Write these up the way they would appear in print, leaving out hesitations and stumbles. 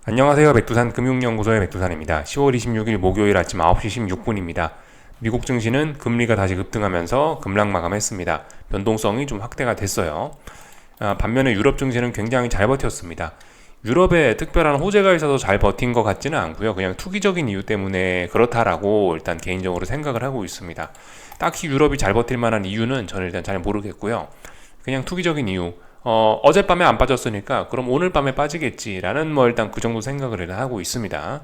안녕하세요. 백두산 금융연구소의 백두산입니다. 10월 26일 목요일 아침 9시 16분입니다. 미국 증시는 금리가 다시 급등하면서 급락 마감했습니다. 변동성이 좀 확대가 됐어요. 반면에 유럽 증시는 굉장히 잘 버텼습니다. 유럽에 특별한 호재가 있어서 잘 버틴 것 같지는 않고요. 그냥 투기적인 이유 때문에 그렇다라고 일단 개인적으로 생각을 하고 있습니다. 딱히 유럽이 잘 버틸 만한 이유는 저는 일단 잘 모르겠고요. 그냥 투기적인 이유. 어젯밤에 안 빠졌으니까 그럼 오늘 밤에 빠지겠지라는 일단 그 정도 생각을 하고 있습니다.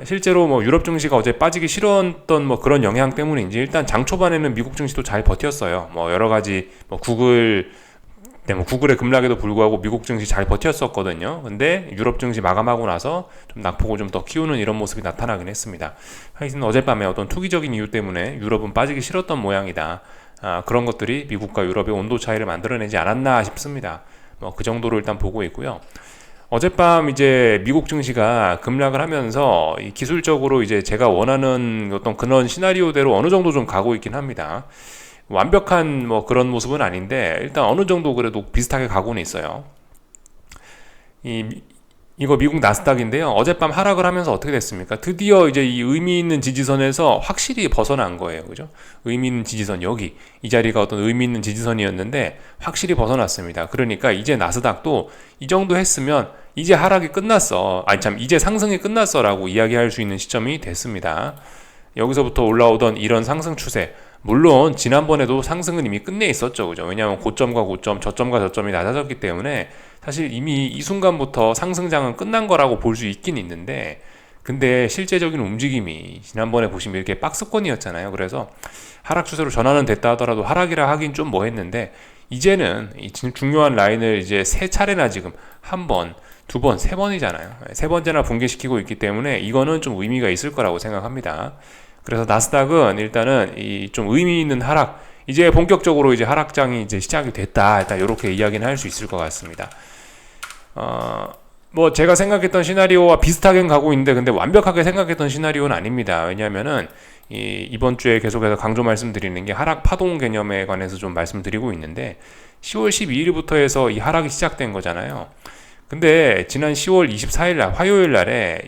실제로 유럽 증시가 어제 빠지기 싫었던 그런 영향 때문인지 일단 장 초반에는 미국 증시도 잘 버텼어요. 여러 가지 구글의 급락에도 불구하고 미국 증시 잘 버텼었거든요. 근데 유럽 증시 마감하고 나서 좀 낙폭을 좀 더 키우는 이런 모습이 나타나긴 했습니다. 하여튼 어젯밤에 어떤 투기적인 이유 때문에 유럽은 빠지기 싫었던 모양이다. 그런 것들이 미국과 유럽의 온도 차이를 만들어내지 않았나 싶습니다. 그 정도로 일단 보고 있고요. 어젯밤 이제 미국 증시가 급락을 하면서 기술적으로 이제 제가 원하는 어떤 그런 시나리오대로 어느 정도 좀 가고 있긴 합니다. 완벽한 그런 모습은 아닌데 일단 어느 정도 그래도 비슷하게 가고는 있어요. 이거 미국 나스닥인데요. 어젯밤 하락을 하면서 어떻게 됐습니까? 드디어 이제 이 의미 있는 지지선에서 확실히 벗어난 거예요. 그죠? 의미 있는 지지선 여기 이 자리가 어떤 의미 있는 지지선이었는데 확실히 벗어났습니다. 그러니까 이제 나스닥도 이 정도 했으면 이제 하락이 끝났어. 이제 상승이 끝났어라고 이야기할 수 있는 시점이 됐습니다. 여기서부터 올라오던 이런 상승 추세, 물론 지난번에도 상승은 이미 끝내 있었죠. 그죠? 왜냐하면 고점과 고점, 저점과 저점이 낮아졌기 때문에 사실 이미 이 순간부터 상승장은 끝난 거라고 볼 수 있긴 있는데, 근데 실제적인 움직임이 지난번에 보시면 이렇게 박스권이었잖아요. 그래서 하락 추세로 전환은 됐다 하더라도 하락이라 하긴 좀 뭐했는데, 이제는 이 중요한 라인을 이제 세 차례나 지금 한 번, 두 번, 세 번이잖아요. 세 번째나 붕괴시키고 있기 때문에 이거는 좀 의미가 있을 거라고 생각합니다. 그래서 나스닥은 일단은 이 좀 의미 있는 하락, 이제 본격적으로 이제 하락장이 이제 시작이 됐다. 일단 이렇게 이야기는 할 수 있을 것 같습니다. 제가 생각했던 시나리오와 비슷하게 가고 있는데, 근데 완벽하게 생각했던 시나리오는 아닙니다. 왜냐하면은 이번 주에 계속해서 강조 말씀드리는 게 하락 파동 개념에 관해서 좀 말씀드리고 있는데, 10월 12일부터 해서 이 하락이 시작된 거잖아요. 근데 지난 10월 24일 날 화요일 날에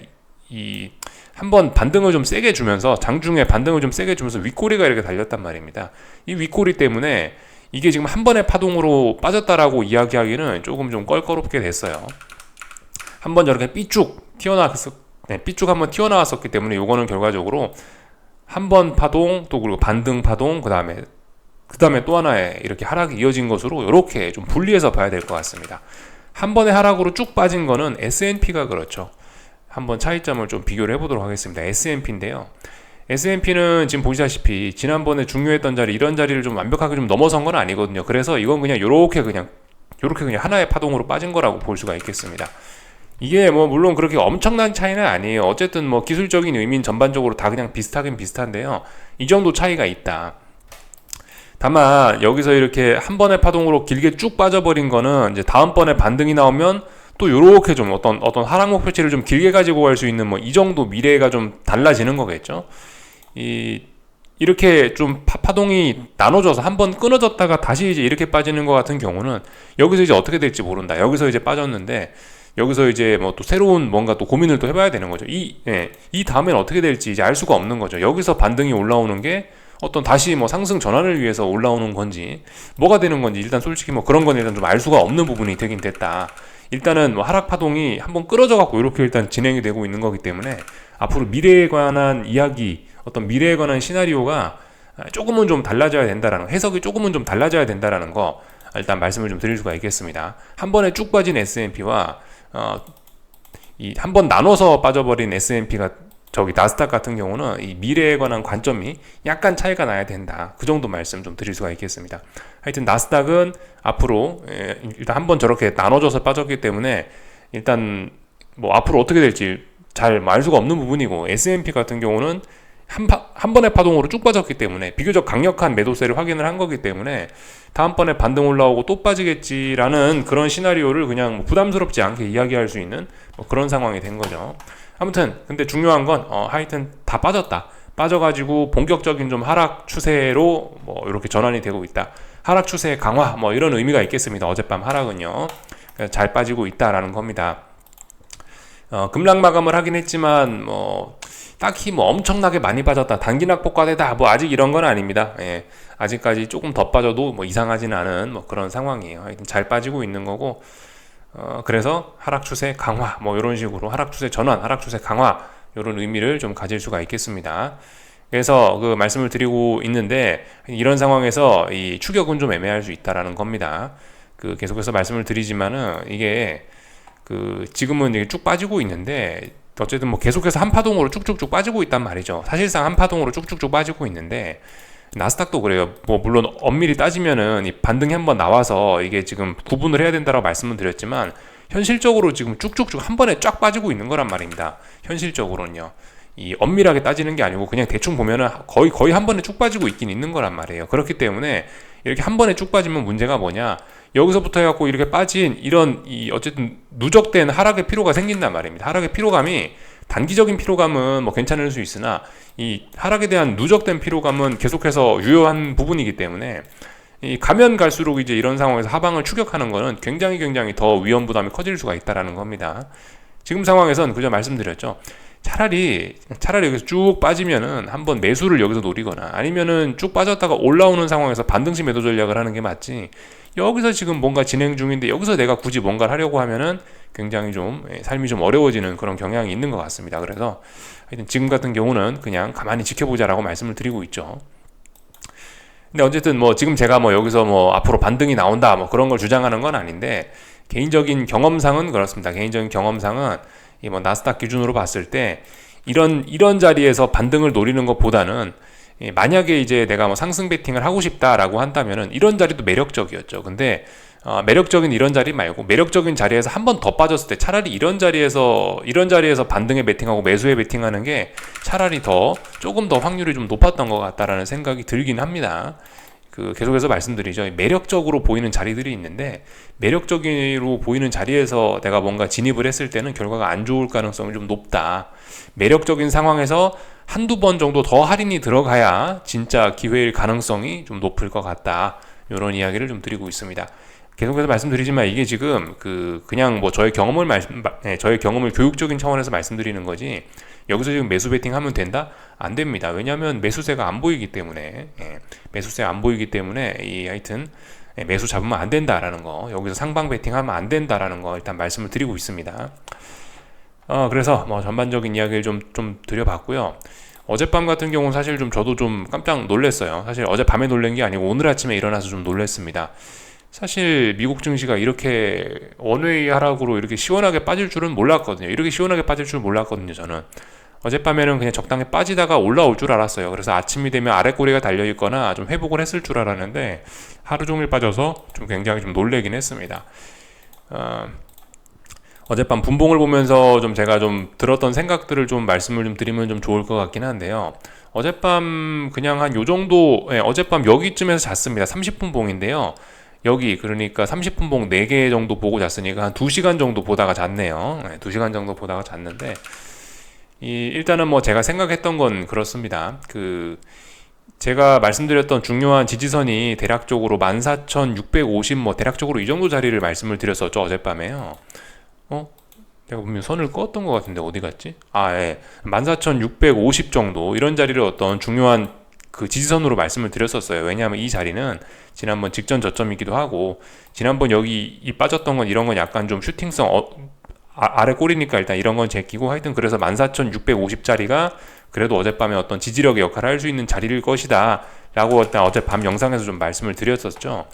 한번 반등을 좀 세게 주면서, 장중에 반등을 좀 세게 주면서 윗꼬리가 이렇게 달렸단 말입니다. 이 윗꼬리 때문에 이게 지금 한 번의 파동으로 빠졌다라고 이야기하기는 조금 좀 껄끄럽게 됐어요. 한번 저렇게 삐쭉 한번 튀어나왔었기 때문에 요거는 결과적으로 한 번 파동, 또 그리고 반등 파동, 그 다음에 또 하나의 이렇게 하락이 이어진 것으로 이렇게 좀 분리해서 봐야 될 것 같습니다. 한 번의 하락으로 쭉 빠진 거는 S&P가 그렇죠. 한번 차이점을 좀 비교를 해보도록 하겠습니다. S&P인데요. S&P는 지금 보시다시피 지난번에 중요했던 자리, 이런 자리를 좀 완벽하게 좀 넘어선 건 아니거든요. 그래서 이건 그냥 요렇게 그냥 하나의 파동으로 빠진 거라고 볼 수가 있겠습니다. 이게 물론 그렇게 엄청난 차이는 아니에요. 어쨌든 기술적인 의미는 전반적으로 다 그냥 비슷하긴 비슷한데요. 이 정도 차이가 있다. 다만 여기서 이렇게 한 번의 파동으로 길게 쭉 빠져버린 거는 이제 다음번에 반등이 나오면 또 요렇게 좀 어떤 하락 목표치를 좀 길게 가지고 갈 수 있는 이 정도 미래가 좀 달라지는 거겠죠. 이렇게 좀 파동이 나눠져서 한번 끊어졌다가 다시 이제 이렇게 빠지는 것 같은 경우는 여기서 이제 어떻게 될지 모른다. 여기서 이제 빠졌는데 여기서 이제 또 새로운 뭔가 또 고민을 또 해봐야 되는 거죠. 이 다음엔 어떻게 될지 이제 알 수가 없는 거죠. 여기서 반등이 올라오는 게 어떤 다시 상승 전환을 위해서 올라오는 건지 뭐가 되는 건지 일단 솔직히 그런 건 일단 좀 알 수가 없는 부분이 되긴 됐다. 일단은 하락 파동이 한번 끌어져 갖고 이렇게 일단 진행이 되고 있는 거기 때문에 앞으로 미래에 관한 이야기, 어떤 미래에 관한 시나리오가 조금은 좀 달라져야 된다라는, 해석이 조금은 좀 달라져야 된다라는 거 일단 말씀을 좀 드릴 수가 있겠습니다. 한 번에 쭉 빠진 S&P와 한 번 나눠서 빠져버린 S&P가 나스닥 같은 경우는 이 미래에 관한 관점이 약간 차이가 나야 된다. 그 정도 말씀 좀 드릴 수가 있겠습니다. 하여튼 나스닥은 앞으로 일단 한번 저렇게 나눠져서 빠졌기 때문에 일단 앞으로 어떻게 될지 잘 알 수가 없는 부분이고, S&P 같은 경우는 한 번의 파동으로 쭉 빠졌기 때문에 비교적 강력한 매도세를 확인을 한 거기 때문에 다음번에 반등 올라오고 또 빠지겠지라는 그런 시나리오를 그냥 부담스럽지 않게 이야기할 수 있는 그런 상황이 된 거죠. 아무튼 근데 중요한 건 하여튼 다 빠져가지고 본격적인 좀 하락 추세로 이렇게 전환이 되고 있다. 하락 추세 강화 이런 의미가 있겠습니다. 어젯밤 하락은요 잘 빠지고 있다라는 겁니다. 급락 마감을 하긴 했지만 뭐 딱히 뭐 엄청나게 많이 빠졌다, 단기 낙폭과대다, 뭐 아직 이런 건 아닙니다. 예, 아직까지 조금 더 빠져도 뭐 이상하지는 않은 뭐 그런 상황이에요. 하여튼 잘 빠지고 있는 거고, 그래서 하락 추세 강화, 뭐 이런 식으로 하락 추세 전환, 하락 추세 강화, 이런 의미를 좀 가질 수가 있겠습니다. 그래서 그 말씀을 드리고 있는데, 이런 상황에서 이 추격은 좀 애매할 수 있다라는 겁니다. 그 계속해서 말씀을 드리지만은 이게 그 지금은 이게 쭉 빠지고 있는데, 어쨌든 뭐 계속해서 한파동으로 쭉쭉쭉 빠지고 있단 말이죠. 사실상 한파동으로 쭉쭉쭉 빠지고 있는데, 나스닥도 그래요. 뭐 물론 엄밀히 따지면은 이 반등이 한번 나와서 이게 지금 구분을 해야 된다라고 말씀을 드렸지만, 현실적으로 지금 쭉쭉쭉 한 번에 쫙 빠지고 있는 거란 말입니다. 현실적으로는요. 이 엄밀하게 따지는 게 아니고 그냥 대충 보면은 거의 한 번에 쭉 빠지고 있긴 있는 거란 말이에요. 그렇기 때문에 이렇게 한 번에 쭉 빠지면 문제가 뭐냐? 여기서부터 해갖고 이렇게 빠진 이런 이 어쨌든 누적된 하락의 피로가 생긴단 말입니다. 하락의 피로감이, 단기적인 피로감은 뭐 괜찮을 수 있으나 이 하락에 대한 누적된 피로감은 계속해서 유효한 부분이기 때문에, 이 가면 갈수록 이제 이런 상황에서 하방을 추격하는 거는 굉장히 더 위험 부담이 커질 수가 있다라는 겁니다. 지금 상황에선 그저 말씀드렸죠. 차라리 여기서 쭉 빠지면은 한번 매수를 여기서 노리거나, 아니면은 쭉 빠졌다가 올라오는 상황에서 반등시 매도 전략을 하는 게 맞지, 여기서 지금 뭔가 진행 중인데 여기서 내가 굳이 뭔가를 하려고 하면은 굉장히 좀 삶이 좀 어려워지는 그런 경향이 있는 것 같습니다. 그래서 하여튼 지금 같은 경우는 그냥 가만히 지켜보자라고 말씀을 드리고 있죠. 근데 어쨌든 뭐 지금 제가 뭐 여기서 뭐 앞으로 반등이 나온다 뭐 그런 걸 주장하는 건 아닌데, 개인적인 경험상은 그렇습니다. 개인적인 경험상은 이 뭐 나스닥 기준으로 봤을 때 이런 자리에서 반등을 노리는 것보다는, 만약에 이제 내가 뭐 상승 베팅을 하고 싶다라고 한다면은 이런 자리도 매력적이었죠. 근데 매력적인 이런 자리 말고 매력적인 자리에서 한 번 더 빠졌을 때 차라리 이런 자리에서 반등에 베팅하고 매수에 베팅하는 게 차라리 조금 더 확률이 좀 높았던 것 같다라는 생각이 들긴 합니다. 그 계속해서 말씀드리죠. 매력적으로 보이는 자리들이 있는데, 매력적으로 보이는 자리에서 내가 뭔가 진입을 했을 때는 결과가 안 좋을 가능성이 좀 높다. 매력적인 상황에서 한두 번 정도 더 할인이 들어가야 진짜 기회일 가능성이 좀 높을 것 같다. 이런 이야기를 좀 드리고 있습니다. 계속해서 말씀드리지만 이게 지금 그냥 뭐 저의 경험을 교육적인 차원에서 말씀드리는 거지, 여기서 지금 매수 베팅하면 된다? 안 됩니다. 왜냐하면 매수세가 안 보이기 때문에, 매수세가 안 보이기 때문에 하여튼 매수 잡으면 안 된다라는 거, 여기서 상방 베팅하면 안 된다라는 거 일단 말씀을 드리고 있습니다. 그래서 뭐 전반적인 이야기를 좀 드려봤고요. 어젯밤 같은 경우는 사실 저도 좀 깜짝 놀랐어요. 사실 어젯밤에 놀란 게 아니고 오늘 아침에 일어나서 좀 놀랐습니다. 사실 미국 증시가 이렇게 원웨이 하락으로 이렇게 시원하게 빠질 줄은 몰랐거든요. 이렇게 시원하게 빠질 줄 몰랐거든요, 저는. 어젯밤에는 그냥 적당히 빠지다가 올라올 줄 알았어요. 그래서 아침이 되면 아래 꼬리가 달려있거나 좀 회복을 했을 줄 알았는데, 하루 종일 빠져서 좀 굉장히 좀 놀래긴 했습니다. 어젯밤 분봉을 보면서 제가 들었던 생각들을 말씀을 드리면 좋을 것 같긴 한데요. 어젯밤 그냥 한 요 정도, 어젯밤 여기쯤에서 잤습니다. 30분 봉인데요. 여기 그러니까 30분 봉 4개 정도 보고 잤으니까 한 2시간 정도 보다가 잤네요. 2시간 정도 보다가 잤는데, 일단은 뭐 제가 생각했던 건 그렇습니다. 제가 말씀드렸던 중요한 지지선이 대략적으로 14,650 뭐 대략적으로 이 정도 자리를 말씀을 드렸었죠, 어젯밤에요. 내가 보면 선을 껐던 것 같은데 어디 갔지? 14,650 정도 이런 자리를 어떤 중요한 지지선으로 말씀을 드렸었어요. 왜냐하면 이 자리는 지난번 직전 저점이기도 하고, 지난번 여기 빠졌던 건 이런 건 약간 좀 슈팅성 아래 꼬리니까 일단 이런 건 제끼고, 하여튼 그래서 14,650짜리가 그래도 어젯밤에 어떤 지지력의 역할을 할 수 있는 자리일 것이다 라고 어젯밤 영상에서 말씀을 드렸었죠.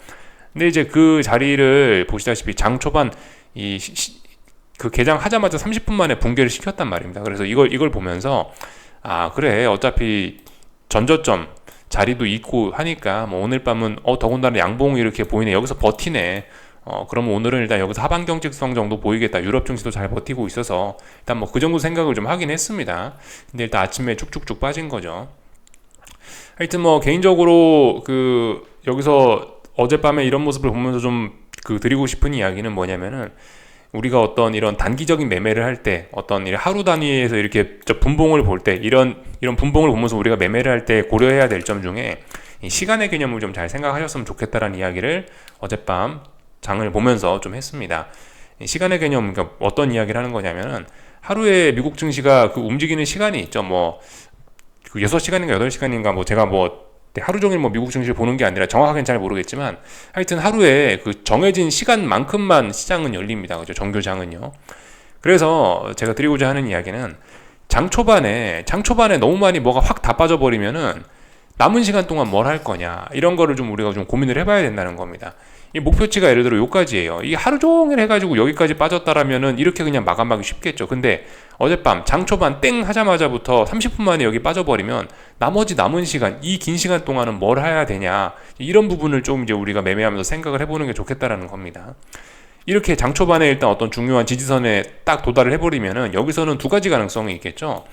근데 이제 그 자리를 보시다시피 장 초반 개장하자마자 30분 만에 붕괴를 시켰단 말입니다. 그래서 이걸 보면서 그래, 어차피 전저점 자리도 있고 하니까 뭐 오늘 밤은 더군다나 양봉이 이렇게 보이네, 여기서 버티네, 그러면 오늘은 일단 여기서 하방 경직성 정도 보이겠다, 유럽 증시도 잘 버티고 있어서 일단 뭐 그 정도 생각을 하긴 했습니다. 근데 일단 아침에 쭉쭉쭉 빠진 거죠. 하여튼 뭐 개인적으로 여기서 어젯밤에 이런 모습을 보면서 드리고 싶은 이야기는 뭐냐면은, 우리가 어떤 이런 단기적인 매매를 할 때, 어떤 하루 단위에서 이렇게 분봉을 볼 때, 이런 분봉을 보면서 우리가 매매를 할 때 고려해야 될 점 중에 이 시간의 개념을 잘 생각하셨으면 좋겠다라는 이야기를 어젯밤 장을 보면서 했습니다. 이 시간의 개념, 그러니까 어떤 이야기를 하는 거냐면은, 하루에 미국 증시가 그 움직이는 시간이 있죠. 그 6시간인가 8시간인가 제가 하루 종일 미국 증시를 보는 게 아니라 정확하게는 잘 모르겠지만 하여튼 하루에 그 정해진 시간만큼만 시장은 열립니다. 그죠? 정교장은요. 그래서 제가 드리고자 하는 이야기는 장 초반에 너무 많이 뭐가 확 다 빠져버리면은 남은 시간 동안 뭘 할 거냐 이런 거를 좀 우리가 좀 고민을 해봐야 된다는 겁니다. 이 목표치가 예를 들어 요까지예요. 이게 하루 종일 해가지고 여기까지 빠졌다라면은 이렇게 그냥 마감하기 쉽겠죠. 근데 어젯밤 장 초반 땡 하자마자부터 30분 만에 여기 빠져버리면 나머지 남은 시간, 이 긴 시간 동안은 뭘 해야 되냐 이런 부분을 좀 이제 우리가 매매하면서 생각을 해보는 게 좋겠다라는 겁니다. 이렇게 장 초반에 일단 어떤 중요한 지지선에 딱 도달을 해버리면은 여기서는 두 가지 가능성이 있겠죠.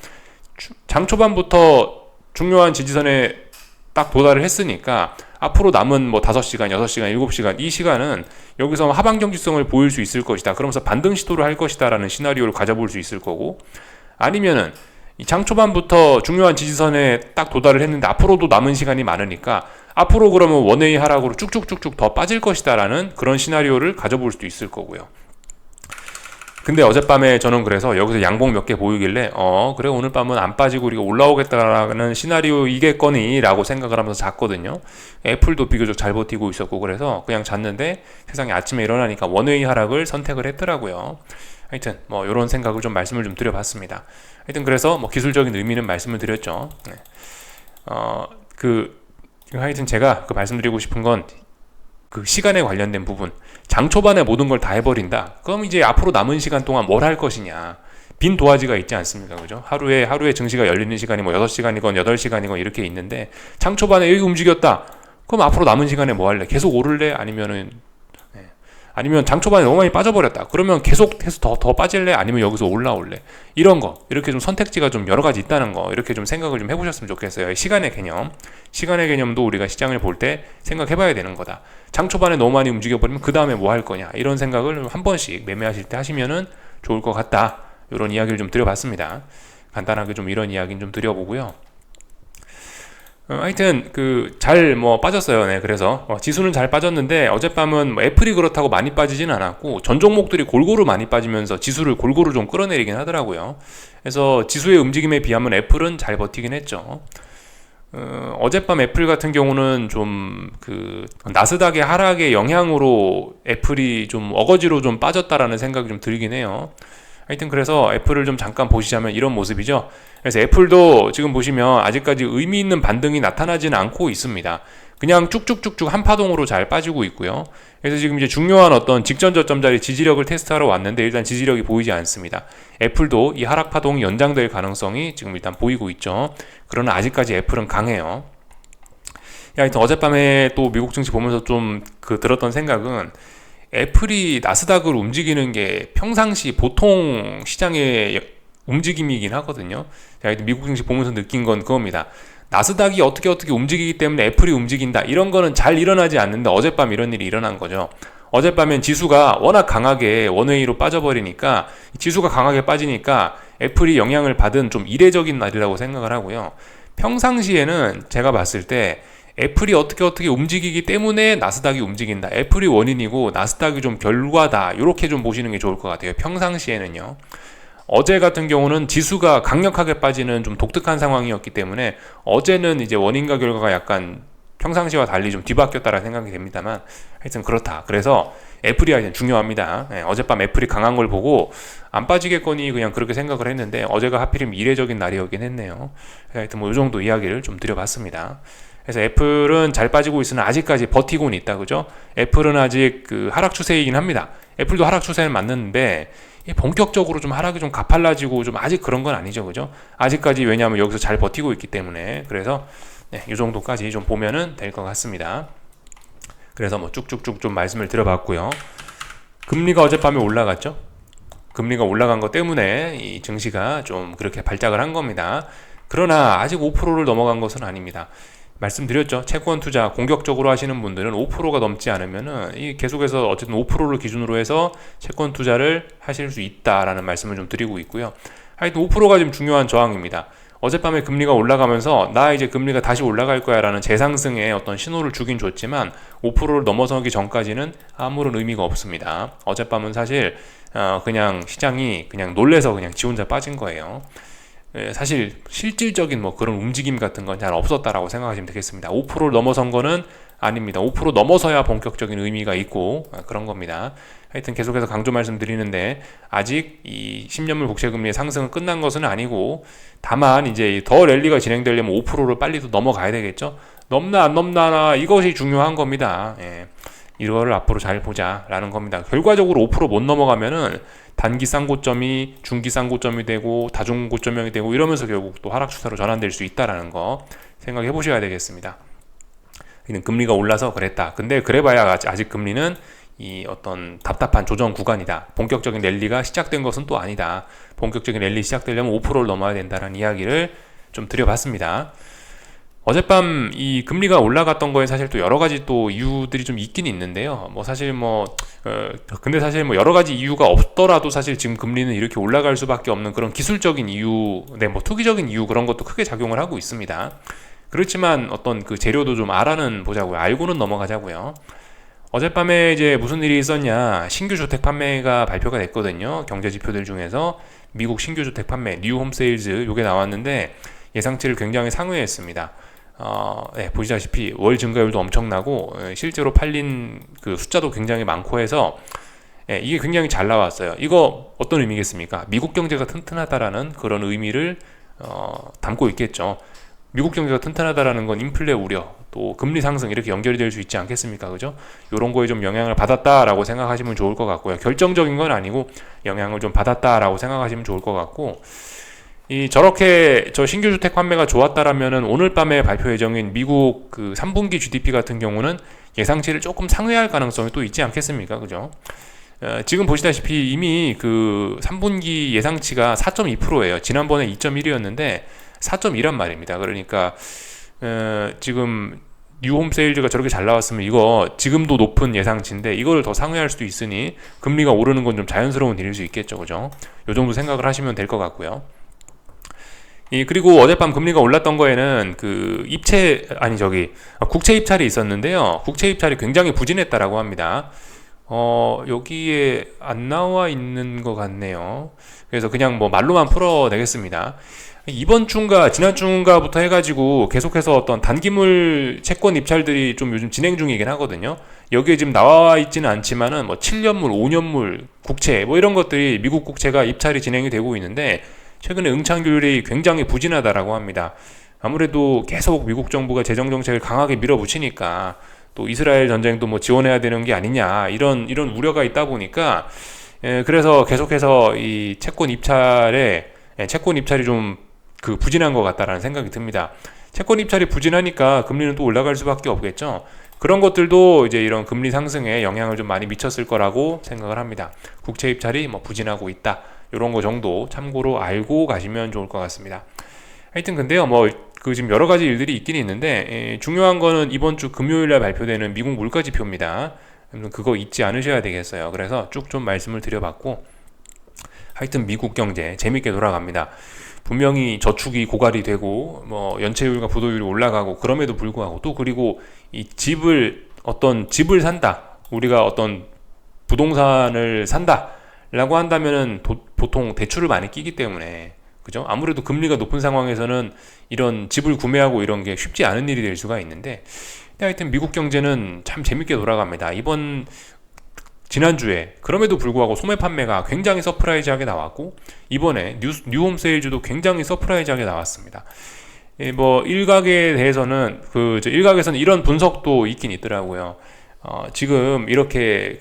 장 초반부터 중요한 지지선에 딱 도달을 했으니까 앞으로 남은 5시간, 6시간, 7시간 이 시간은 여기서 하방 경직성을 보일 수 있을 것이다. 그러면서 반등 시도를 할 것이다 라는 시나리오를 가져볼 수 있을 거고, 아니면은 이 장 초반부터 중요한 지지선에 딱 도달을 했는데 앞으로도 남은 시간이 많으니까 앞으로 그러면 원웨이 하락으로 쭉쭉쭉쭉 더 빠질 것이다 라는 그런 시나리오를 가져볼 수도 있을 거고요. 근데 어젯밤에 저는 그래서 여기서 양봉 몇 개 보이길래 그래 오늘 밤은 안 빠지고 우리가 올라오겠다라는 시나리오이겠거니 라고 생각을 하면서 잤거든요. 애플도 비교적 잘 버티고 있었고 그래서 그냥 잤는데 세상에 아침에 일어나니까 원웨이 하락을 선택을 했더라고요. 하여튼 이런 생각을 좀 말씀을 좀 드려봤습니다. 하여튼 그래서 기술적인 의미는 말씀을 드렸죠. 네. 하여튼 제가 말씀드리고 싶은 건 그 시간에 관련된 부분, 장 초반에 모든 걸 다 해버린다. 그럼 이제 앞으로 남은 시간 동안 뭘 할 것이냐. 빈 도화지가 있지 않습니까? 그죠? 하루에 증시가 열리는 시간이 6시간이건 8시간이건 이렇게 있는데 장 초반에 여기 움직였다. 그럼 앞으로 남은 시간에 뭐 할래? 계속 오를래? 아니면 장 초반에 너무 많이 빠져버렸다. 그러면 계속해서 더 빠질래? 아니면 여기서 올라올래? 이런 거, 이렇게 좀 선택지가 좀 여러 가지 있다는 거, 이렇게 좀 생각을 좀 해보셨으면 좋겠어요. 시간의 개념도 우리가 시장을 볼 때 생각해봐야 되는 거다. 장 초반에 너무 많이 움직여버리면 그 다음에 뭐 할 거냐? 이런 생각을 한 번씩 매매하실 때 하시면은 좋을 것 같다. 이런 이야기를 좀 드려봤습니다. 간단하게 좀 이런 이야기는 좀 드려보고요. 하여튼 잘 빠졌어요. 네, 그래서 지수는 잘 빠졌는데 어젯밤은 애플이 그렇다고 많이 빠지진 않았고 전 종목들이 골고루 많이 빠지면서 지수를 골고루 좀 끌어내리긴 하더라고요. 그래서 지수의 움직임에 비하면 애플은 잘 버티긴 했죠. 어젯밤 애플 같은 경우는 좀 나스닥의 하락의 영향으로 애플이 좀 어거지로 좀 빠졌다라는 생각이 좀 들긴 해요. 하여튼 그래서 애플을 좀 잠깐 보시자면 이런 모습이죠. 그래서 애플도 지금 보시면 아직까지 의미 있는 반등이 나타나지는 않고 있습니다. 그냥 쭉쭉쭉쭉 한 파동으로 잘 빠지고 있고요. 그래서 지금 이제 중요한 어떤 직전 저점 자리 지지력을 테스트하러 왔는데 일단 지지력이 보이지 않습니다. 애플도 이 하락 파동이 연장될 가능성이 지금 일단 보이고 있죠. 그러나 아직까지 애플은 강해요. 하여튼 어젯밤에 또 미국 증시 보면서 좀 들었던 생각은 애플이 나스닥을 움직이는 게 평상시 보통 시장의 움직임이긴 하거든요. 제가 미국 증시 보면서 느낀 건 그겁니다. 나스닥이 어떻게 움직이기 때문에 애플이 움직인다. 이런 거는 잘 일어나지 않는데 어젯밤 이런 일이 일어난 거죠. 어젯밤엔 지수가 워낙 강하게 원웨이로 빠져버리니까 지수가 강하게 빠지니까 애플이 영향을 받은 좀 이례적인 날이라고 생각을 하고요. 평상시에는 제가 봤을 때 애플이 어떻게 움직이기 때문에 나스닥이 움직인다. 애플이 원인이고 나스닥이 좀 결과다. 이렇게 좀 보시는 게 좋을 것 같아요. 평상시에는요. 어제 같은 경우는 지수가 강력하게 빠지는 좀 독특한 상황이었기 때문에 어제는 이제 원인과 결과가 약간 평상시와 달리 좀 뒤바뀌었다라는 생각이 됩니다만 하여튼 그렇다. 그래서 애플이 하여튼 중요합니다. 어젯밤 애플이 강한 걸 보고 안 빠지겠거니 그냥 그렇게 생각을 했는데 어제가 하필이면 이례적인 날이었긴 했네요. 하여튼 이 정도 이야기를 좀 드려봤습니다. 그래서 애플은 잘 빠지고 있으나 아직까지 버티고는 있다. 그죠? 애플은 아직 하락 추세이긴 합니다. 애플도 하락 추세는 맞는데 본격적으로 좀 하락이 좀 가팔라지고 좀 아직 그런 건 아니죠. 그죠? 아직까지 왜냐하면 여기서 잘 버티고 있기 때문에 그래서 이 정도까지 좀 보면은 될 것 같습니다. 그래서 쭉쭉쭉 좀 말씀을 드려봤고요. 금리가 어젯밤에 올라갔죠? 금리가 올라간 것 때문에 이 증시가 좀 그렇게 발작을 한 겁니다. 그러나 아직 5%를 넘어간 것은 아닙니다. 말씀드렸죠. 채권 투자 공격적으로 하시는 분들은 5%가 넘지 않으면은 계속해서 어쨌든 5%를 기준으로 해서 채권 투자를 하실 수 있다라는 말씀을 좀 드리고 있고요. 하여튼 5%가 지금 중요한 저항입니다. 어젯밤에 금리가 올라가면서 나 이제 금리가 다시 올라갈 거야 라는 재상승의 어떤 신호를 주긴 줬지만 5%를 넘어서기 전까지는 아무런 의미가 없습니다. 어젯밤은 사실 그냥 시장이 그냥 놀래서 그냥 지 혼자 빠진 거예요. 사실 실질적인 뭐 그런 움직임 같은 건 잘 없었다라고 생각하시면 되겠습니다. 5%를 넘어선 거는 아닙니다. 5% 넘어서야 본격적인 의미가 있고 그런 겁니다. 하여튼 계속해서 강조 말씀드리는데 아직 이 10년물 국채금리의 상승은 끝난 것은 아니고 다만 이제 더 랠리가 진행되려면 5%를 빨리 또 넘어가야 되겠죠. 넘나 안 넘나 이것이 중요한 겁니다. 이거를 앞으로 잘 보자라는 겁니다. 결과적으로 5%못 넘어가면은 단기 쌍고점이 중기 쌍고점이 되고 다중고점이 되고 이러면서 결국 또 하락 추세로 전환될 수 있다라는 거 생각해 보셔야 되겠습니다. 금리가 올라서 그랬다. 근데 그래봐야 아직 금리는 이 어떤 답답한 조정 구간이다. 본격적인 랠리가 시작된 것은 또 아니다. 본격적인 랠리 시작되려면 5%를 넘어야 된다는 이야기를 좀 드려봤습니다. 어젯밤 이 금리가 올라갔던 거에 사실 또 여러 가지 또 이유들이 좀 있긴 있는데요. 근데 사실 뭐 여러 가지 이유가 없더라도 사실 지금 금리는 이렇게 올라갈 수밖에 없는 그런 기술적인 이유, 뭐 투기적인 이유 그런 것도 크게 작용을 하고 있습니다. 그렇지만 어떤 그 재료도 좀 보자고요. 알고는 넘어가자고요. 어젯밤에 이제 무슨 일이 있었냐. 신규 주택 판매가 발표가 됐거든요. 경제 지표들 중에서 미국 신규 주택 판매, 뉴 홈 세일즈 요게 나왔는데 예상치를 굉장히 상회했습니다. 보시다시피 월 증가율도 엄청나고 실제로 팔린 그 숫자도 굉장히 많고 해서 이게 굉장히 잘 나왔어요. 이거 어떤 의미겠습니까? 미국 경제가 튼튼하다라는 그런 의미를 담고 있겠죠. 미국 경제가 튼튼하다라는 건 인플레 우려, 또 금리 상승 이렇게 연결이 될 수 있지 않겠습니까? 그죠? 이런 거에 좀 영향을 받았다라고 생각하시면 좋을 것 같고요. 결정적인 건 아니고 영향을 좀 받았다라고 생각하시면 좋을 것 같고 저렇게 신규 주택 판매가 좋았다라면은 오늘 밤에 발표 예정인 미국 그 3분기 GDP 같은 경우는 예상치를 조금 상회할 가능성이 또 있지 않겠습니까? 그죠? 지금 보시다시피 이미 그 3분기 예상치가 4.2%예요. 지난번에 2.1이었는데 4.2란 말입니다. 그러니까 지금 뉴홈 세일즈가 저렇게 잘 나왔으면 이거 지금도 높은 예상치인데 이걸 더 상회할 수도 있으니 금리가 오르는 건 좀 자연스러운 일일 수 있겠죠. 그죠? 요 정도 생각을 하시면 될 것 같고요. 그리고 어젯밤 금리가 올랐던 거에는 국채 입찰이 있었는데요. 국채 입찰이 굉장히 부진했다라고 합니다. 여기에 안 나와 있는 것 같네요. 그래서 그냥 뭐 말로만 풀어내겠습니다. 이번 주인가 지난 주인가부터 해가지고 계속해서 어떤 단기물 채권 입찰들이 좀 요즘 진행 중이긴 하거든요. 여기에 지금 나와 있지는 않지만은 뭐 7년물, 5년물 국채 뭐 이런 것들이 미국 국채가 입찰이 진행이 되고 있는데 최근에 응찰률이 굉장히 부진하다라고 합니다. 아무래도 계속 미국 정부가 재정 정책을 강하게 밀어붙이니까 또 이스라엘 전쟁도 뭐 지원해야 되는 게 아니냐 이런 우려가 있다 보니까 그래서 계속해서 이 채권 입찰이 좀 부진한 것 같다라는 생각이 듭니다. 채권 입찰이 부진하니까 금리는 또 올라갈 수밖에 없겠죠. 그런 것들도 이제 이런 금리 상승에 영향을 좀 많이 미쳤을 거라고 생각을 합니다. 국채 입찰이 뭐 부진하고 있다. 이런 거 정도 참고로 알고 가시면 좋을 것 같습니다. 하여튼 근데요, 지금 여러 가지 일들이 있긴 있는데 중요한 거는 이번 주 금요일날 발표되는 미국 물가 지표입니다. 그거 잊지 않으셔야 되겠어요. 그래서 쭉 좀 말씀을 드려봤고 하여튼 미국 경제 재밌게 돌아갑니다. 분명히 저축이 고갈이 되고 연체율과 부도율이 올라가고 그럼에도 불구하고 또 그리고 이 집을 산다. 우리가 어떤 부동산을 산다. 라고 한다면은 보통 대출을 많이 끼기 때문에 그죠? 아무래도 금리가 높은 상황에서는 이런 집을 구매하고 이런 게 쉽지 않은 일이 될 수가 있는데 하여튼 미국 경제는 참 재밌게 돌아갑니다. 지난주에 그럼에도 불구하고 소매 판매가 굉장히 서프라이즈하게 나왔고 이번에 뉴홈 세일즈도 굉장히 서프라이즈하게 나왔습니다. 일각에 대해서는 일각에서는 이런 분석도 있긴 있더라고요. 지금 이렇게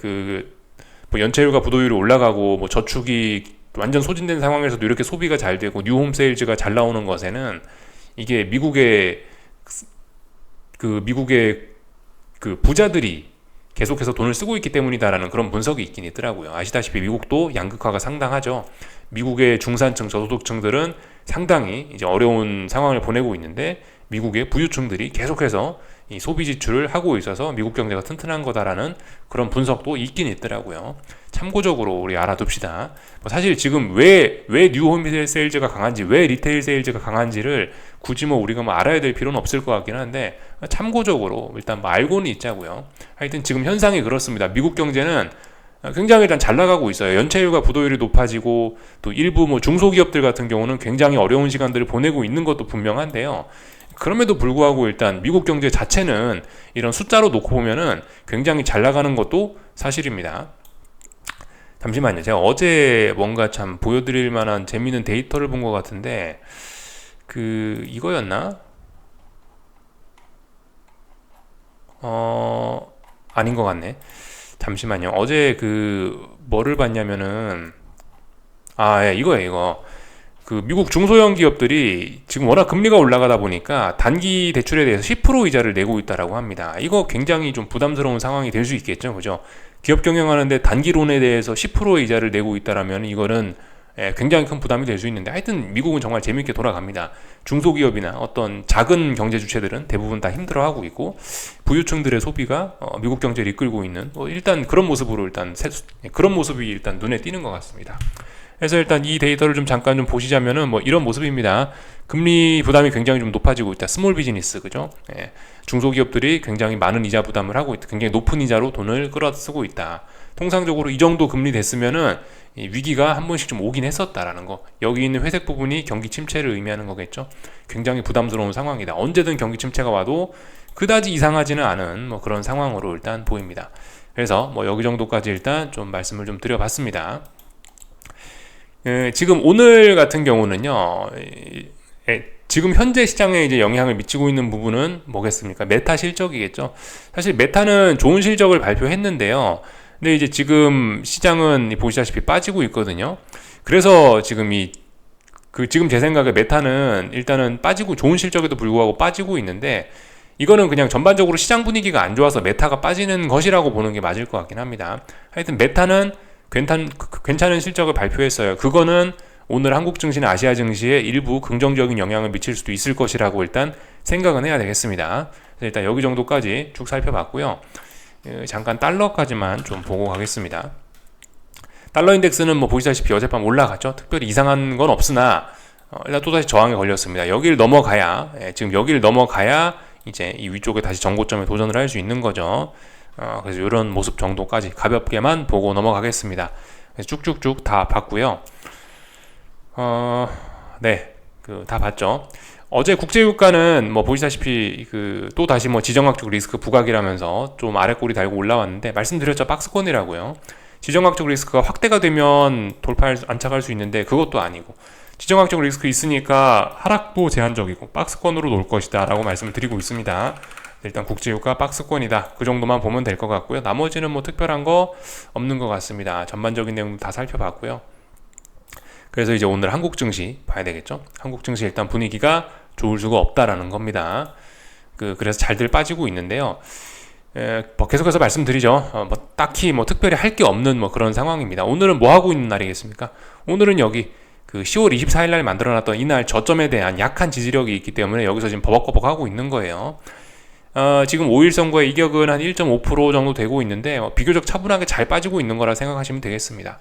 연체율과 부도율이 올라가고 저축이 완전 소진된 상황에서도 이렇게 소비가 잘 되고 뉴홈 세일즈가 잘 나오는 것에는 이게 미국의 부자들이 계속해서 돈을 쓰고 있기 때문이다라는 그런 분석이 있긴 있더라고요. 아시다시피 미국도 양극화가 상당하죠. 미국의 중산층, 저소득층들은 상당히 이제 어려운 상황을 보내고 있는데 미국의 부유층들이 계속해서 이 소비 지출을 하고 있어서 미국 경제가 튼튼한 거다라는 그런 분석도 있긴 있더라고요. 참고적으로 우리 알아둡시다. 사실 지금 왜 뉴홈 세일즈가 강한지, 왜 리테일 세일즈가 강한지를 굳이 우리가 알아야 될 필요는 없을 것 같긴 한데 참고적으로 일단 알고는 있자고요. 하여튼 지금 현상이 그렇습니다. 미국 경제는 굉장히 일단 잘 나가고 있어요. 연체율과 부도율이 높아지고 또 일부 뭐 중소기업들 같은 경우는 굉장히 어려운 시간들을 보내고 있는 것도 분명한데요. 그럼에도 불구하고 일단 미국 경제 자체는 이런 숫자로 놓고 보면은 굉장히 잘 나가는 것도 사실입니다. 잠시만요. 제가 어제 뭔가 참 보여드릴 만한 재미있는 데이터를 본 것 같은데 이거였나? 아닌 것 같네. 잠시만요. 어제 뭐를 봤냐면은 예, 이거예요, 이거. 미국 중소형 기업들이 지금 워낙 금리가 올라가다 보니까 단기 대출에 대해서 10% 이자를 내고 있다라고 합니다. 이거 굉장히 좀 부담스러운 상황이 될 수 있겠죠, 그죠? 기업 경영하는데 단기론에 대해서 10% 이자를 내고 있다라면 이거는 굉장히 큰 부담이 될 수 있는데, 하여튼 미국은 정말 재밌게 돌아갑니다. 중소기업이나 어떤 작은 경제 주체들은 대부분 다 힘들어하고 있고, 부유층들의 소비가 미국 경제를 이끌고 있는 일단 그런 모습으로 그런 모습이 일단 눈에 띄는 것 같습니다. 그래서 일단 이 데이터를 좀 잠깐 좀 보시자면은 뭐 이런 모습입니다. 금리 부담이 굉장히 좀 높아지고 있다. 스몰 비즈니스, 그죠? 중소기업들이 굉장히 많은 이자 부담을 하고 있다. 굉장히 높은 이자로 돈을 끌어쓰고 있다. 통상적으로 이 정도 금리 됐으면은 위기가 한 번씩 좀 오긴 했었다라는 거. 여기 있는 회색 부분이 경기 침체를 의미하는 거겠죠. 굉장히 부담스러운 상황이다. 언제든 경기 침체가 와도 그다지 이상하지는 않은 뭐 그런 상황으로 일단 보입니다. 그래서 뭐 여기 정도까지 일단 좀 말씀을 좀 드려봤습니다. 지금 오늘 같은 경우는요, 지금 현재 시장에 이제 영향을 미치고 있는 부분은 뭐겠습니까? 메타 실적이겠죠. 사실 메타는 좋은 실적을 발표했는데요. 근데 이제 지금 시장은 보시다시피 빠지고 있거든요. 그래서 지금 지금 제 생각에 메타는 일단은 빠지고 좋은 실적에도 불구하고 빠지고 있는데, 이거는 그냥 전반적으로 시장 분위기가 안 좋아서 메타가 빠지는 것이라고 보는 게 맞을 것 같긴 합니다. 하여튼 메타는 괜찮은 실적을 발표했어요. 그거는 오늘 한국 증시나 아시아 증시에 일부 긍정적인 영향을 미칠 수도 있을 것이라고 일단 생각은 해야 되겠습니다. 일단 여기 정도까지 쭉 살펴봤고요. 잠깐 달러까지만 좀 보고 가겠습니다. 달러 인덱스는 뭐 보시다시피 어젯밤 올라갔죠. 특별히 이상한 건 없으나 일단 또다시 저항에 걸렸습니다. 여기를 넘어가야 지금 여기를 넘어가야 이제 이 위쪽에 다시 정고점에 도전을 할 수 있는 거죠. 그래서 이런 모습 정도까지 가볍게만 보고 넘어가겠습니다. 쭉쭉쭉 다 봤고요. 네, 다 봤죠. 어제 국제유가는 뭐 보시다시피 또 다시 뭐 지정학적 리스크 부각이라면서 좀 아래 꼬리 달고 올라왔는데, 말씀드렸죠, 박스권이라고요. 지정학적 리스크가 확대가 되면 안착할 수 있는데 그것도 아니고, 지정학적 리스크 있으니까 하락도 제한적이고 박스권으로 놓을 것이다 라고 말씀을 드리고 있습니다. 일단 국제유가 박스권이다, 그 정도만 보면 될 것 같고요. 나머지는 뭐 특별한 거 없는 것 같습니다. 전반적인 내용도 다 살펴봤고요. 그래서 이제 오늘 한국 증시 봐야 되겠죠. 한국 증시 일단 분위기가 좋을 수가 없다라는 겁니다. 그래서 잘들 빠지고 있는데요. 계속해서 말씀드리죠. 딱히 특별히 할 게 없는 그런 상황입니다. 오늘은 뭐 하고 있는 날이겠습니까? 오늘은 여기 10월 24일 날 만들어놨던 이날 저점에 대한 약한 지지력이 있기 때문에 여기서 지금 버벅버벅 하고 있는 거예요. 지금 5일 선거의 이격은 한 1.5% 정도 되고 있는데 비교적 차분하게 잘 빠지고 있는 거라 생각하시면 되겠습니다.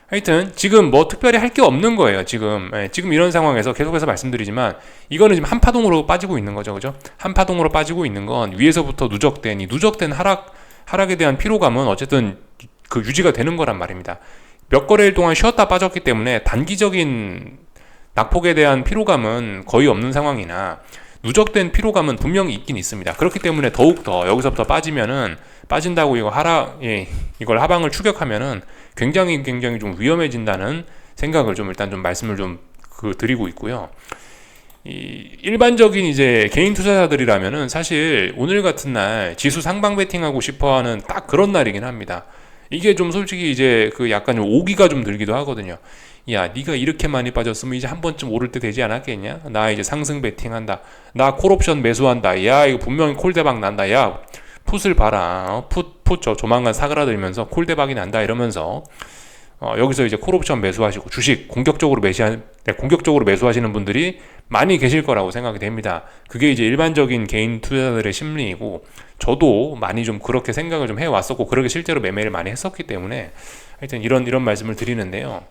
하여튼 지금 특별히 할 게 없는 거예요. 지금 이런 상황에서 계속해서 말씀드리지만 이거는 지금 한파동으로 빠지고 있는 거죠, 그죠? 한파동으로 빠지고 있는 건 위에서부터 누적된 하락에 대한 피로감은 어쨌든 유지가 되는 거란 말입니다. 몇 거래일 동안 쉬었다 빠졌기 때문에 단기적인 낙폭에 대한 피로감은 거의 없는 상황이나 누적된 피로감은 분명히 있긴 있습니다. 그렇기 때문에 더욱더 여기서부터 빠진다고 이걸 하방을 추격하면은 굉장히 좀 위험해진다는 생각을 일단 말씀을 드리고 있고요. 일반적인 이제 개인 투자자들이라면은 사실 오늘 같은 날 지수 상방 베팅하고 싶어하는 딱 그런 날이긴 합니다. 이게 좀 솔직히 이제 약간 오기가 좀 들기도 하거든요. 야, 네가 이렇게 많이 빠졌으면 이제 한 번쯤 오를 때 되지 않았겠냐? 나 이제 상승 베팅한다. 나 콜옵션 매수한다. 야, 이거 분명히 콜대박 난다. 야, 풋을 봐라. 풋 조만간 사그라들면서 콜대박이 난다 이러면서 여기서 이제 콜옵션 매수하시고 주식 공격적으로 매수하시는 분들이 많이 계실 거라고 생각이 됩니다. 그게 이제 일반적인 개인 투자자들의 심리이고, 저도 많이 좀 그렇게 생각을 좀 해왔었고 그렇게 실제로 매매를 많이 했었기 때문에 하여튼 이런 말씀을 드리는데요.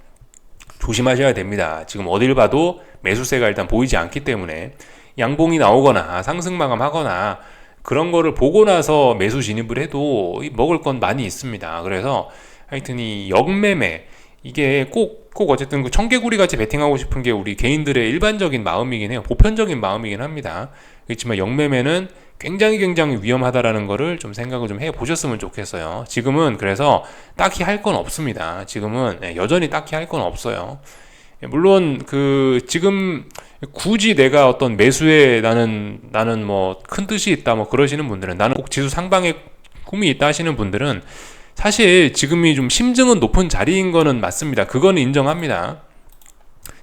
조심하셔야 됩니다. 지금 어딜 봐도 매수세가 일단 보이지 않기 때문에 양봉이 나오거나 상승 마감하거나 그런 거를 보고 나서 매수 진입을 해도 먹을 건 많이 있습니다. 그래서 하여튼 이 역매매 이게 꼭 어쨌든 그 청개구리 같이 베팅하고 싶은 게 우리 개인들의 일반적인 마음이긴 해요. 보편적인 마음이긴 합니다. 그렇지만 역매매는 굉장히 위험하다라는 거를 좀 생각을 좀 해 보셨으면 좋겠어요. 지금은 그래서 딱히 할 건 없습니다. 지금은 여전히 딱히 할 건 없어요. 물론 그 지금 굳이 내가 어떤 매수에 나는 뭐 큰 뜻이 있다 뭐 그러시는 분들은, 나는 꼭 지수 상방에 꿈이 있다 하시는 분들은 사실 지금이 좀 심증은 높은 자리인 거는 맞습니다. 그거는 인정합니다.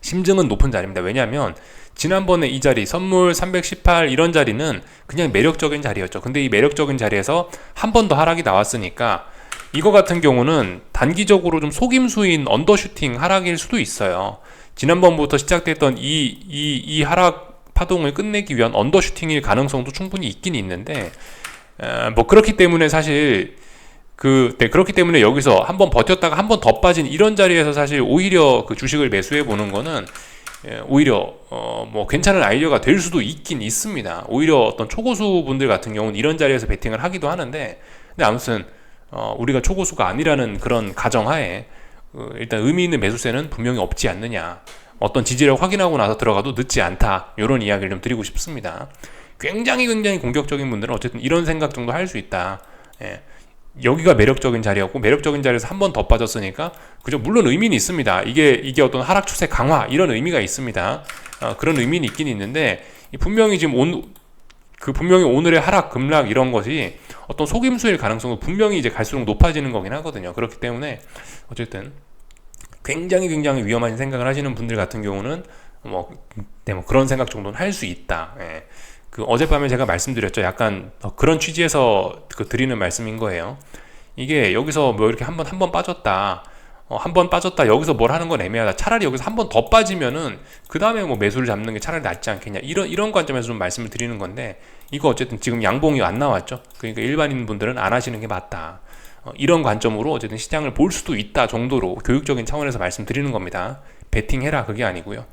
심증은 높은 자리입니다. 왜냐하면 지난번에 이 자리 선물 318 이런 자리는 그냥 매력적인 자리였죠. 근데 이 매력적인 자리에서 한 번 더 하락이 나왔으니까 이거 같은 경우는 단기적으로 좀 속임수인 언더슈팅 하락일 수도 있어요. 지난번부터 시작됐던 이 하락 파동을 끝내기 위한 언더슈팅일 가능성도 충분히 있긴 있는데, 뭐 그렇기 때문에 사실 그렇기 때문에 여기서 한번 버텼다가 한 번 더 빠진 이런 자리에서 사실 오히려 그 주식을 매수해 보는 거는 오히려 뭐 괜찮은 아이디어가 될 수도 있긴 있습니다. 오히려 어떤 초고수 분들 같은 경우는 이런 자리에서 베팅을 하기도 하는데, 근데 아무튼 우리가 초고수가 아니라는 그런 가정하에 일단 의미 있는 매수세는 분명히 없지 않느냐, 어떤 지지력 확인하고 나서 들어가도 늦지 않다, 이런 이야기를 좀 드리고 싶습니다. 굉장히 공격적인 분들은 어쨌든 이런 생각 정도 할 수 있다. 여기가 매력적인 자리였고 매력적인 자리에서 한 번 더 빠졌으니까 그죠. 물론 의미는 있습니다. 이게 어떤 하락 추세 강화 이런 의미가 있습니다. 그런 의미는 있긴 있는데, 분명히 지금 분명히 오늘의 하락 급락 이런 것이 어떤 속임수일 가능성도 분명히 이제 갈수록 높아지는 거긴 하거든요. 그렇기 때문에 어쨌든 굉장히 위험한 생각을 하시는 분들 같은 경우는 뭐 그런 생각 정도는 할 수 있다. 그 어젯밤에 제가 말씀드렸죠. 약간 그런 취지에서 드리는 말씀인 거예요. 이게 여기서 뭐 이렇게 한 번 빠졌다. 한 번 빠졌다. 여기서 뭘 하는 건 애매하다. 차라리 여기서 한 번 더 빠지면은 그 다음에 뭐 매수를 잡는 게 차라리 낫지 않겠냐. 이런 관점에서 좀 말씀을 드리는 건데, 이거 어쨌든 지금 양봉이 안 나왔죠. 그러니까 일반인 분들은 안 하시는 게 맞다. 이런 관점으로 어쨌든 시장을 볼 수도 있다 정도로 교육적인 차원에서 말씀드리는 겁니다. 베팅해라 그게 아니고요.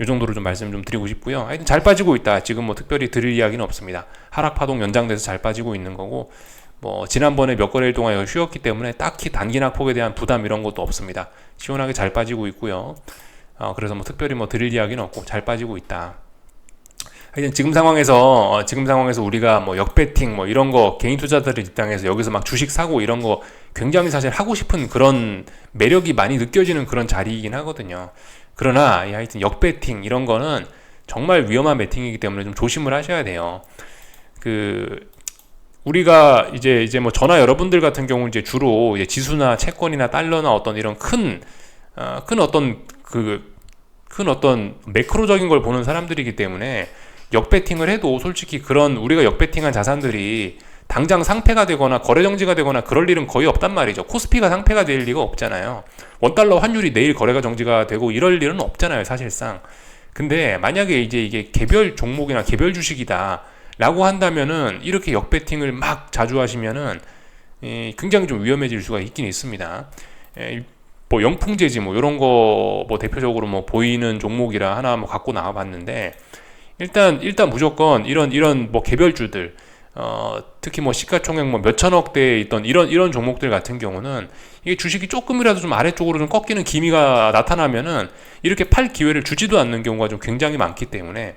이 정도로 좀 말씀 좀 드리고 싶고요. 하여튼 잘 빠지고 있다. 지금 뭐 특별히 드릴 이야기는 없습니다. 하락 파동 연장돼서 잘 빠지고 있는 거고, 뭐 지난번에 몇 거래일 동안 쉬었기 때문에 딱히 단기 낙폭에 대한 부담 이런 것도 없습니다. 시원하게 잘 빠지고 있고요. 그래서 뭐 특별히 뭐 드릴 이야기는 없고 잘 빠지고 있다. 하여튼 지금 상황에서 우리가 뭐 역배팅 뭐 이런 거 개인 투자자들 입장에서 여기서 막 주식 사고 이런 거 굉장히 사실 하고 싶은 그런 매력이 많이 느껴지는 그런 자리이긴 하거든요. 그러나 하여튼 역배팅 이런 거는 정말 위험한 배팅이기 때문에 좀 조심을 하셔야 돼요. 우리가 이제 뭐 저나 여러분들 같은 경우 이제 주로 이제 지수나 채권이나 달러나 어떤 이런 큰 어떤 매크로적인 걸 보는 사람들이기 때문에 역배팅을 해도 솔직히 그런 우리가 역배팅한 자산들이 당장 상폐가 되거나 거래 정지가 되거나 그럴 일은 거의 없단 말이죠. 코스피가 상폐가 될 리가 없잖아요. 원달러 환율이 내일 거래가 정지가 되고 이럴 일은 없잖아요, 사실상. 근데 만약에 이제 이게 개별 종목이나 개별 주식이다 라고 한다면은 이렇게 역배팅을 막 자주 하시면은 굉장히 좀 위험해질 수가 있긴 있습니다. 뭐 영풍재지 뭐 이런 거 뭐 대표적으로 뭐 보이는 종목이라 하나 뭐 갖고 나와 봤는데, 일단 무조건 이런 뭐 개별주들 특히 뭐 시가총액 뭐 몇천억대에 있던 이런 종목들 같은 경우는 이게 주식이 조금이라도 좀 아래쪽으로 좀 꺾이는 기미가 나타나면은 이렇게 팔 기회를 주지도 않는 경우가 좀 굉장히 많기 때문에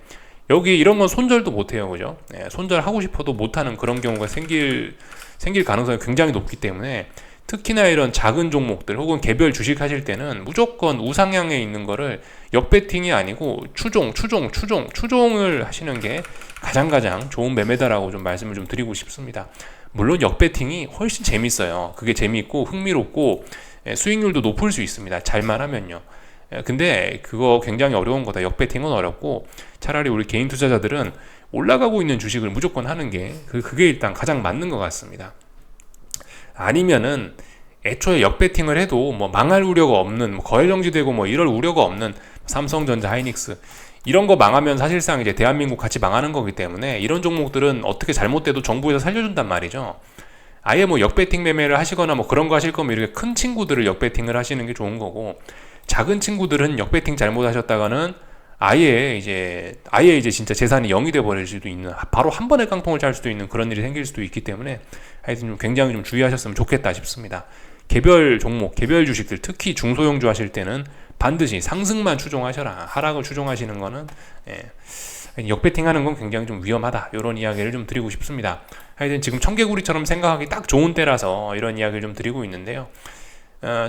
여기 이런 건 손절도 못해요, 그죠? 손절하고 싶어도 못하는 그런 경우가 생길 가능성이 굉장히 높기 때문에 특히나 이런 작은 종목들 혹은 개별 주식 하실 때는 무조건 우상향에 있는 거를 역배팅이 아니고 추종을 하시는 게 가장 좋은 매매다라고 좀 말씀을 좀 드리고 싶습니다. 물론 역배팅이 훨씬 재밌어요. 그게 재미있고 흥미롭고 수익률도 높을 수 있습니다. 잘만 하면요. 근데 그거 굉장히 어려운 거다. 역배팅은 어렵고 차라리 우리 개인 투자자들은 올라가고 있는 주식을 무조건 하는 게 그게 일단 가장 맞는 것 같습니다. 아니면은 애초에 역배팅을 해도 뭐 망할 우려가 없는, 뭐 거래 정지되고 뭐 이럴 우려가 없는 삼성전자, 하이닉스 이런 거 망하면 사실상 이제 대한민국 같이 망하는 거기 때문에 이런 종목들은 어떻게 잘못돼도 정부에서 살려준단 말이죠. 아예 뭐 역배팅 매매를 하시거나 뭐 그런 거 하실 거면 이렇게 큰 친구들을 역배팅을 하시는 게 좋은 거고, 작은 친구들은 역배팅 잘못하셨다가는 아예 이제 진짜 재산이 0이 돼 버릴 수도 있는, 바로 한 번에 깡통을 잘 수도 있는 그런 일이 생길 수도 있기 때문에 하여튼 좀 굉장히 좀 주의하셨으면 좋겠다 싶습니다. 개별 종목, 개별 주식들, 특히 중소형주 하실 때는 반드시 상승만 추종하셔라. 하락을 추종하시는 거는 역배팅하는 건 굉장히 좀 위험하다. 이런 이야기를 좀 드리고 싶습니다. 하여튼 지금 청개구리처럼 생각하기 딱 좋은 때라서 이런 이야기를 좀 드리고 있는데요.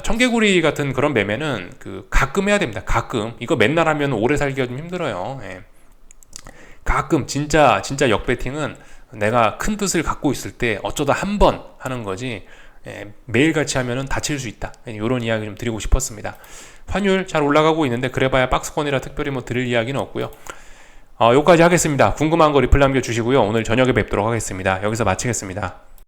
청개구리 같은 그런 매매는 가끔 해야 됩니다. 가끔. 이거 맨날 하면 오래 살기가 좀 힘들어요. 가끔 진짜 역배팅은 내가 큰 뜻을 갖고 있을 때 어쩌다 한 번 하는 거지, 매일같이 하면은 다칠 수 있다. 이런 이야기 좀 드리고 싶었습니다. 환율 잘 올라가고 있는데 그래봐야 박스권이라 특별히 뭐 드릴 이야기는 없고요. 여기까지 하겠습니다. 궁금한 거 리플 남겨주시고요. 오늘 저녁에 뵙도록 하겠습니다. 여기서 마치겠습니다.